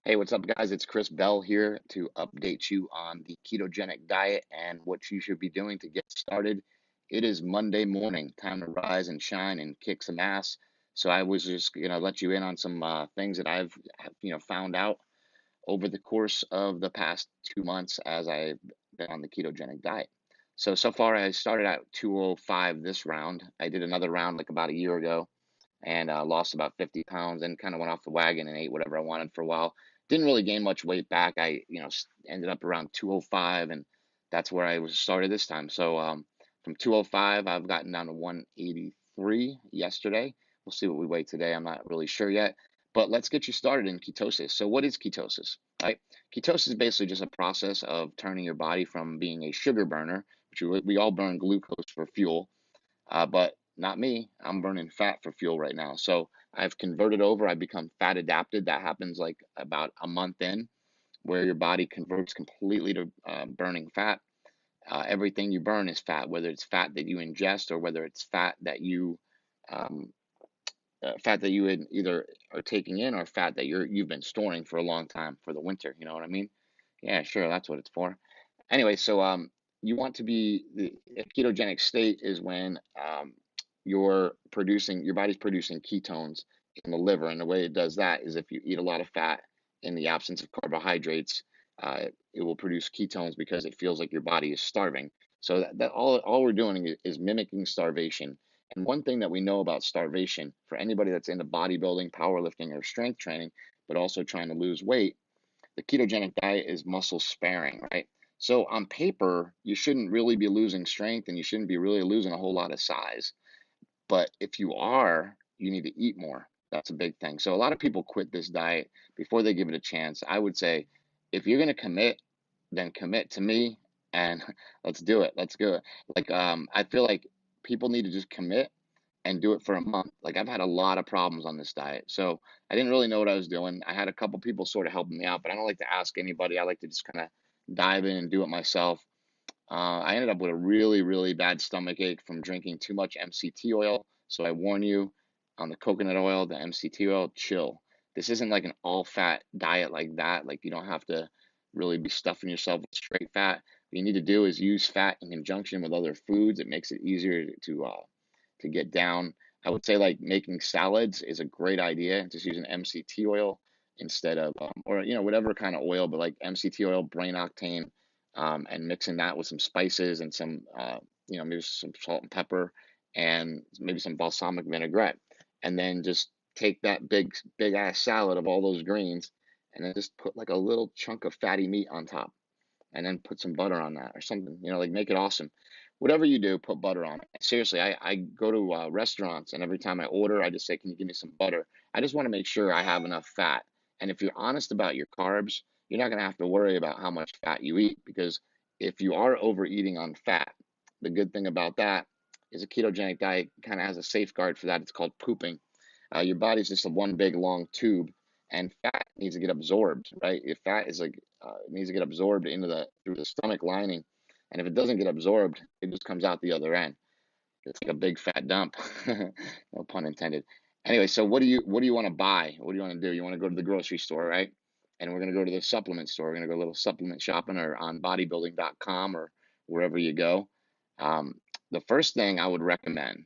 Hey, what's up, guys? It's Chris Bell here to update you on the ketogenic diet and what you should be doing to get started. It is Monday morning, time to rise and shine and kick some ass. So I was just gonna let you in on some things that I've found out over the course of the past 2 months as I've been on the ketogenic diet. So far, I started at 205 this round. I did another round like about a year ago and lost about 50 pounds and kind of went off the wagon and ate whatever I wanted for a while. Didn't really gain much weight back. Ended up around 205, and that's where I was started this time. So from 205, I've gotten down to 183 yesterday. We'll see what we weigh today. I'm not really sure yet, but let's get you started in ketosis. So what is ketosis? Right? Ketosis is basically just a process of turning your body from being a sugar burner, which we all burn glucose for fuel, but not me. I'm burning fat for fuel right now. So I've converted over. I've become fat adapted. That happens like about a month in, where your body converts completely to burning fat. Everything you burn is fat, whether it's fat that you ingest or whether it's um, fat that you either are taking in or fat that you've been storing for a long time for the winter. You know what I mean? Yeah, sure. That's what it's for. Anyway, so you want to be a ketogenic state is when your body's producing ketones in the liver, and the way it does that is if you eat a lot of fat in the absence of carbohydrates, it will produce ketones because it feels like your body is starving. So that all we're doing is mimicking starvation. And one thing that we know about starvation for anybody that's into bodybuilding, powerlifting, or strength training, but also trying to lose weight, the ketogenic diet is muscle sparing, right? So on paper, you shouldn't really be losing strength and you shouldn't be really losing a whole lot of size. But if you are, you need to eat more. That's a big thing. So a lot of people quit this diet before they give it a chance. I would say if you're going to commit, then commit to me and let's do it. Let's go. I feel like people need to just commit and do it for a month. Like I've had a lot of problems on this diet. So I didn't really know what I was doing. I had a couple people sort of helping me out, but I don't like to ask anybody. I like to just kind of dive in and do it myself. I ended up with a really, really bad stomach ache from drinking too much MCT oil. So I warn you on the coconut oil, the MCT oil, chill. This isn't like an all fat diet like that. Like you don't have to really be stuffing yourself with straight fat. What you need to do is use fat in conjunction with other foods. It makes it easier to get down. I would say like making salads is a great idea. Just using MCT oil instead of or whatever kind of oil, but like MCT oil, brain octane, and mixing that with some spices and some maybe some salt and pepper and maybe some balsamic vinaigrette, and then just take that big ass salad of all those greens and then just put like a little chunk of fatty meat on top and then put some butter on that or something, like make it awesome. Whatever you do, put butter on it. Seriously, I go to restaurants and every time I order, I just say, can you give me some butter? I just want to make sure I have enough fat. And if you're honest about your carbs, you're not going to have to worry about how much fat you eat because if you are overeating on fat, the good thing about that is a ketogenic diet kind of has a safeguard for that. It's called pooping. Your body's just a one big long tube, and fat needs to get absorbed, right? If fat is like it needs to get absorbed into the through the stomach lining, and if it doesn't get absorbed, it just comes out the other end. It's like a big fat dump, no pun intended. Anyway, so what do you want to buy? What do you want to do? You want to go to the grocery store, right? And we're gonna go to the supplement store. We're gonna go a little supplement shopping or on bodybuilding.com or wherever you go. Um, the first thing I would recommend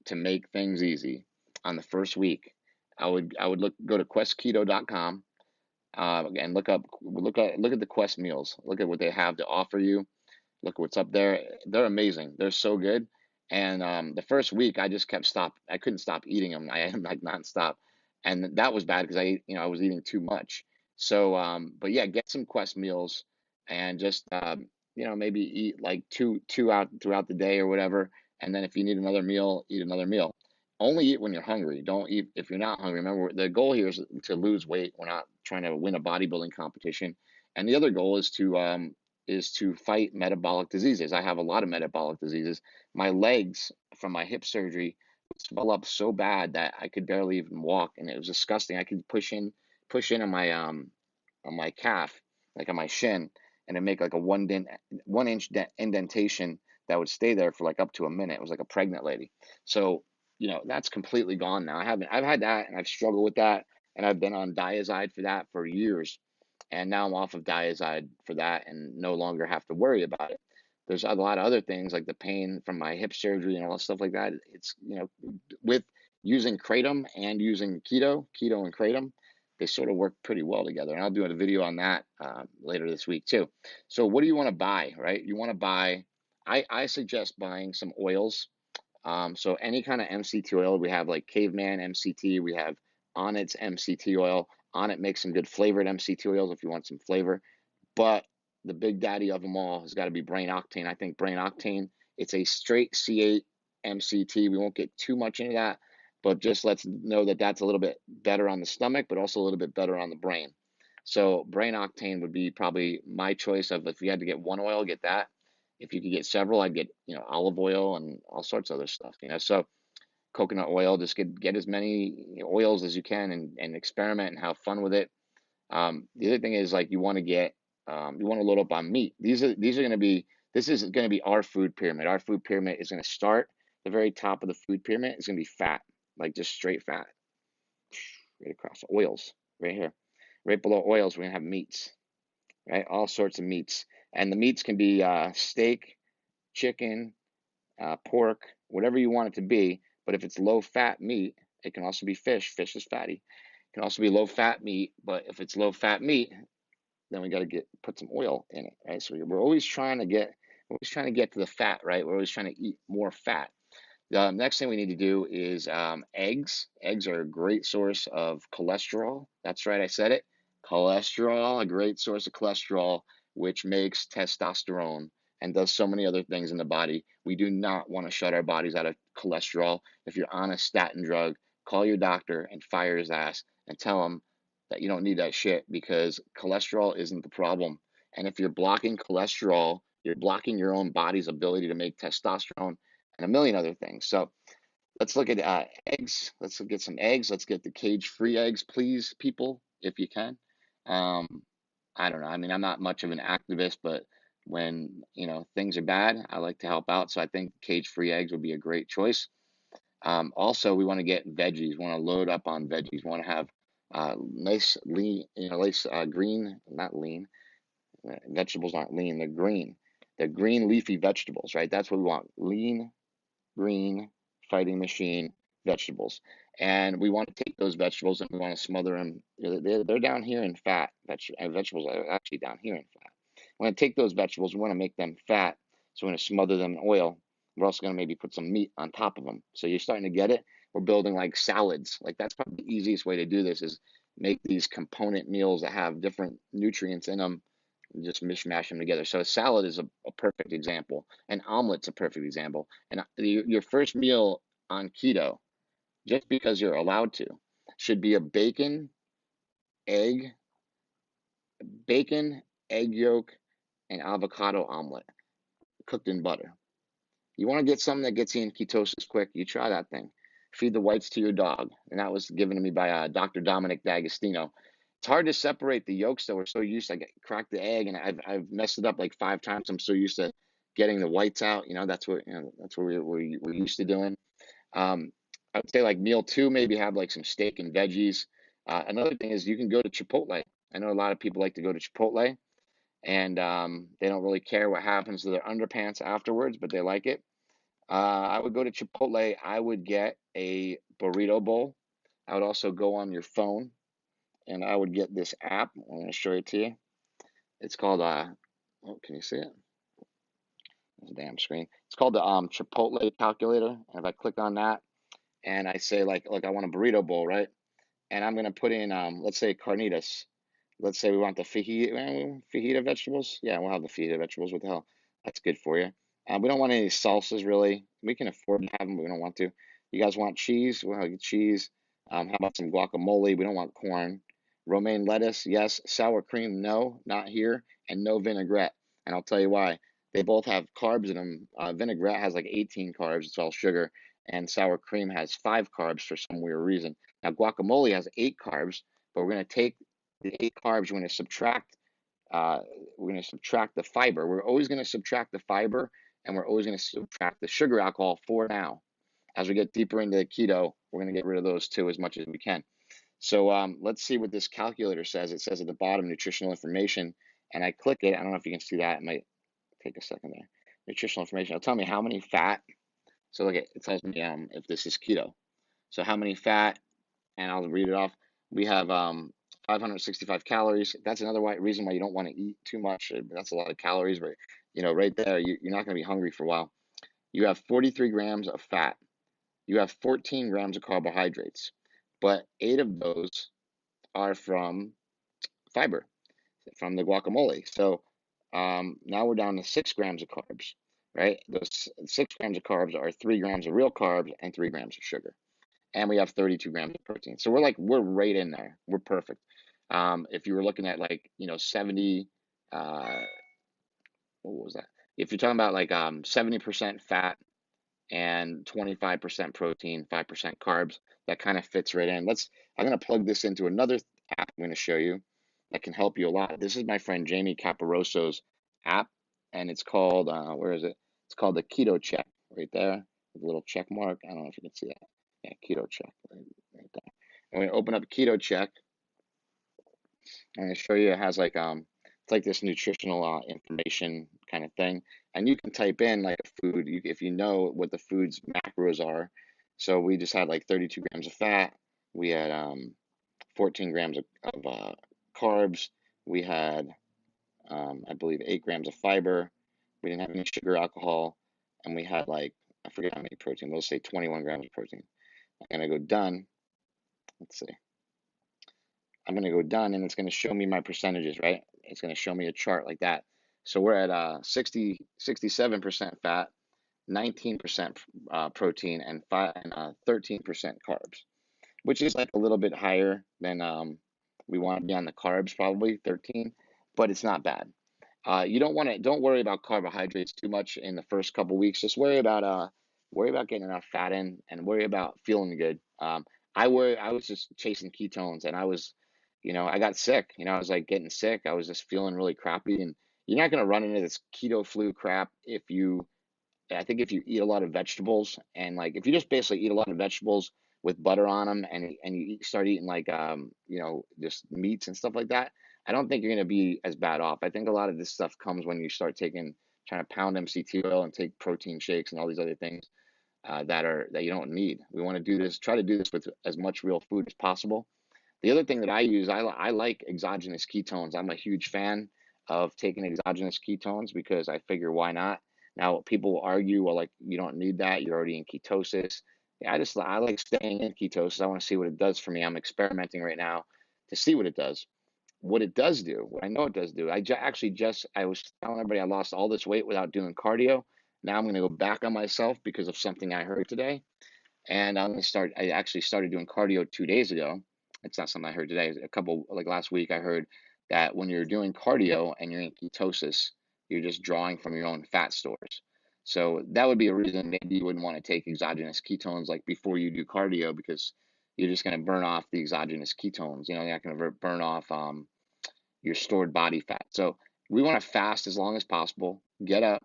to make things easy on the first week, I would go to questketo.com and look at the Quest meals. Look at what they have to offer you. Look what's up there. They're amazing. They're so good. And the first week, I just I couldn't stop eating them. I ate them like nonstop, and that was bad because I was eating too much. So, but yeah, get some Quest meals and just maybe eat like two out throughout the day or whatever. And then if you need another meal, eat another meal. Only eat when you're hungry. Don't eat if you're not hungry. Remember, the goal here is to lose weight. We're not trying to win a bodybuilding competition. And the other goal is to fight metabolic diseases. I have a lot of metabolic diseases. My legs from my hip surgery swell up so bad that I could barely even walk, and it was disgusting. I could push in on my calf, like on my shin, and it make like a 1 inch indentation that would stay there for like up to a minute. It was like a pregnant lady. So that's completely gone now. I've had that and I've struggled with that. and I've been on Diazide for that for years, and now I'm off of Diazide for that and no longer have to worry about it. There's a lot of other things like the pain from my hip surgery and all stuff like that. It's, with using kratom and using keto and kratom, they sort of work pretty well together. And I'll do a video on that later this week too. So what do you want to buy, right? You want to buy, I suggest buying some oils. So any kind of MCT oil, we have like Caveman MCT, we have Onnit's MCT oil. Onnit makes some good flavored MCT oils if you want some flavor. But the big daddy of them all has got to be Brain Octane. I think Brain Octane, it's a straight C8 MCT. We won't get too much into that, but just let's know that that's a little bit better on the stomach, but also a little bit better on the brain. So Brain Octane would be probably my choice of, if you had to get one oil, get that. If you could get several, I'd get, olive oil and all sorts of other stuff, So coconut oil, just get as many oils as you can and experiment and have fun with it. The other thing is, like, you want to load up on meat. This is going to be our food pyramid. Our food pyramid is going to start the very top of the food pyramid. It's going to be fat, like just straight fat, right across. Oils right here, right below oils. We're going to have meats, right? All sorts of meats, and the meats can be steak, chicken, pork, whatever you want it to be. But if it's low fat meat, it can also be fish. Fish is fatty. It can also be low fat meat, but if it's low fat meat, then we got to put some oil in it, right? So we're always trying to get to the fat, right? We're always trying to eat more fat. The next thing we need to do is eggs. Eggs are a great source of cholesterol. That's right, I said it. Cholesterol, a great source of cholesterol, which makes testosterone and does so many other things in the body. We do not want to shut our bodies out of cholesterol. If you're on a statin drug, call your doctor and fire his ass and tell him that you don't need that shit, because cholesterol isn't the problem. And if you're blocking cholesterol, you're blocking your own body's ability to make testosterone and a million other things. So let's look at eggs. Let's get some eggs. Let's get the cage-free eggs, please, people, if you can. I don't know. I mean, I'm not much of an activist, but when, things are bad, I like to help out. So I think cage-free eggs would be a great choice. Also, we want to get veggies. We want to load up on veggies. We want to have nice lean, nice green, not lean. Vegetables aren't lean. They're green. They're green leafy vegetables, right? That's what we want. Lean, green, fighting machine vegetables. And we want to take those vegetables and we want to smother them. They're down here in fat. Vegetables are actually down here in fat. We want to take those vegetables, we want to make them fat. So we're going to smother them in oil. We're also going to maybe put some meat on top of them. So you're starting to get it. We're building like salads. Like, that's probably the easiest way to do this, is make these component meals that have different nutrients in them and just mishmash them together. So a salad is a perfect example. An omelet's a perfect example. And your first meal on keto, just because you're allowed to, should be a egg, bacon, egg yolk, and avocado omelet cooked in butter. You want to get something that gets you in ketosis quick, you try that thing. Feed the whites to your dog. And that was given to me by Dr. Dominic D'Agostino. It's hard to separate the yolks, though. We're so used to, crack the egg, and I've messed it up like 5 times. I'm so used to getting the whites out. That's what we're used to doing. I would say, like, meal two, maybe have like some steak and veggies. Another thing is, you can go to Chipotle. I know a lot of people like to go to Chipotle, and they don't really care what happens to their underpants afterwards, but they like it. I would go to Chipotle. I would get a burrito bowl. I would also go on your phone and I would get this app. I'm going to show it to you. It's called, oh, can you see it? It's a damn screen. It's called the Chipotle calculator. And if I click on that and I say, like, look, I want a burrito bowl, right? And I'm going to put in, let's say, carnitas. Let's say we want the fajita vegetables. Yeah, we'll have the fajita vegetables. What the hell? That's good for you. We don't want any salsas, really. We can afford to have them, but we don't want to. You guys want cheese? We'll have cheese. How about some guacamole? We don't want corn. Romaine lettuce, yes. Sour cream, no, not here. And no vinaigrette. And I'll tell you why. They both have carbs in them. Vinaigrette has like 18 carbs. It's all sugar. And sour cream has 5 carbs for some weird reason. Now, guacamole has 8 carbs, but we're going to take the 8 carbs. We're going to subtract the fiber. We're always going to subtract the fiber, and we're always going to subtract the sugar alcohol for now. As we get deeper into the keto, we're going to get rid of those too as much as we can. So let's see what this calculator says. It says at the bottom, nutritional information, and I click it. I don't know if you can see that. It might take a second there. Nutritional information. It'll tell me how many fat. So look, it tells me if this is keto. So how many fat, and I'll read it off. We have 565 calories. That's another reason why you don't want to eat too much. That's a lot of calories, but right there, you're not going to be hungry for a while. You have 43 grams of fat. You have 14 grams of carbohydrates, but 8 of those are from fiber, from the guacamole. So now we're down to 6 grams of carbs, right? Those 6 grams of carbs are 3 grams of real carbs and 3 grams of sugar. And we have 32 grams of protein. So we're right in there. We're perfect. If you were looking at 70, what was that? If you're talking about 70% fat and 25% protein, 5% carbs, that kind of fits right in. I'm going to plug this into another app I'm going to show you that can help you a lot. This is my friend Jamie Caparoso's app, and it's called, where is it? It's called the Keto Check right there with a little check mark. I don't know if you can see that. Yeah, Keto Check right there. I'm going to open up Keto Check. I'm going to show you it has it's like this nutritional information kind of thing, and you can type in like a food if you know what the food's macros are. So we just had 32 grams of fat. We had 14 grams of carbs. We had I believe 8 grams of fiber. We didn't have any sugar, alcohol, and we had I forget how many protein. We'll say 21 grams of protein. I'm gonna go done. Let's see. I'm going to go done, and it's going to show me my percentages, right? It's going to show me a chart like that. So we're at 67% fat, 19% protein, and 13% carbs, which is a little bit higher than we want to be on the carbs, probably 13, but it's not bad. Don't worry about carbohydrates too much in the first couple weeks. Just worry about getting enough fat in, and worry about feeling good. I was just chasing ketones, and I got sick. I was getting sick. I was just feeling really crappy, and you're not going to run into this keto flu crap I think if you eat a lot of vegetables, and if you just basically eat a lot of vegetables with butter on them, and you start eating just meats and stuff like that, I don't think you're going to be as bad off. I think a lot of this stuff comes when you start trying to pound MCT oil and take protein shakes and all these other things that you don't need. We want to try to do this with as much real food as possible. The other thing that I use, I like exogenous ketones. I'm a huge fan of taking exogenous ketones because I figure why not? Now, people will argue, well, you don't need that. You're already in ketosis. Yeah, I like staying in ketosis. I want to see what it does for me. I'm experimenting right now to see what it does. What it does do, what I know it does do, I was telling everybody I lost all this weight without doing cardio. Now I'm going to go back on myself because of something I heard today. And I actually started doing cardio 2 days ago. It's not something I heard today. Last week, I heard that when you're doing cardio and you're in ketosis, you're just drawing from your own fat stores. So that would be a reason maybe you wouldn't want to take exogenous ketones before you do cardio, because you're just going to burn off the exogenous ketones. You're not going to burn off your stored body fat. So we want to fast as long as possible, get up.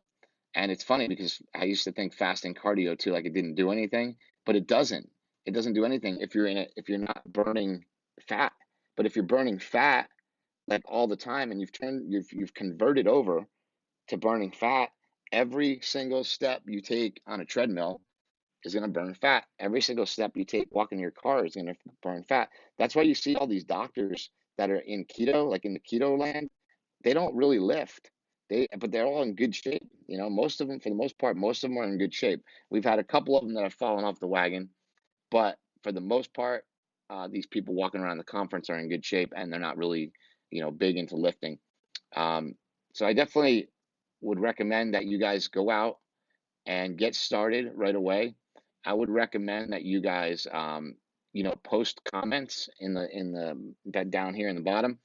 And it's funny because I used to think fasting cardio too, it didn't do anything, but it doesn't. It doesn't do anything if you're not burning fat. But if you're burning fat all the time, and you've converted over to burning fat, every single step you take on a treadmill is going to burn fat. Every single step you take walking your car is going to burn fat. That's why you see all these doctors that are in keto, in the keto land, they don't really lift. But they're all in good shape. Most of them, for the most part, most of them are in good shape. We've had a couple of them that have fallen off the wagon, but for the most part, these people walking around the conference are in good shape, and they're not really, big into lifting. So I definitely would recommend that you guys go out and get started right away. I would recommend that you guys, post comments in that down here in the bottom.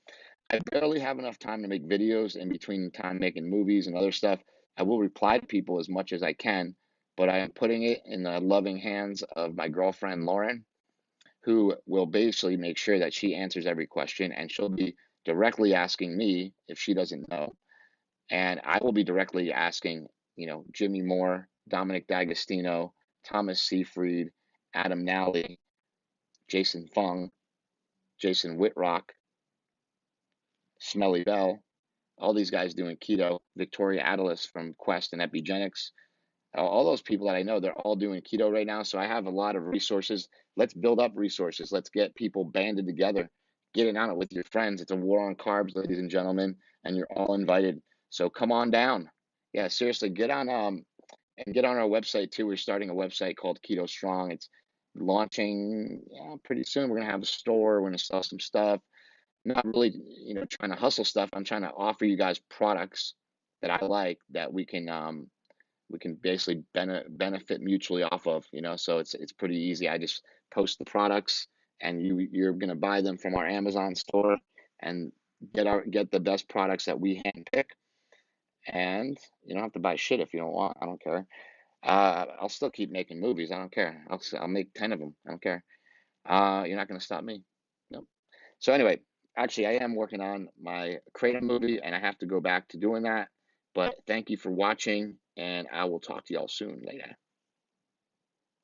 I barely have enough time to make videos in between time making movies and other stuff. I will reply to people as much as I can, but I am putting it in the loving hands of my girlfriend, Lauren, who will basically make sure that she answers every question, and she'll be directly asking me if she doesn't know. And I will be directly asking, Jimmy Moore, Dominic D'Agostino, Thomas Seyfried, Adam Nally, Jason Fung, Jason Whitrock, Smelly Bell, all these guys doing keto, Victoria Adelis from Quest and Epigenics, all those people that I know, they're all doing keto right now. So I have a lot of resources. Let's build up resources. Let's get people banded together, getting on it with your friends. It's a war on carbs, ladies and gentlemen, and you're all invited. So come on down. Yeah, seriously, get on and get on our website too. We're starting a website called Keto Strong. It's launching pretty soon. We're gonna have a store. We're gonna sell some stuff. Not really, trying to hustle stuff. I'm trying to offer you guys products that I like that we can basically benefit mutually off of, so it's pretty easy. I just post the products and you're going to buy them from our Amazon store and get the best products that we handpick, and you don't have to buy shit if you don't want. I don't care. I'll still keep making movies. I don't care. I'll make 10 of them. I don't care. You're not going to stop me. Nope. So anyway, actually, I am working on my Kratom movie, and I have to go back to doing that. But thank you for watching, and I will talk to y'all soon later.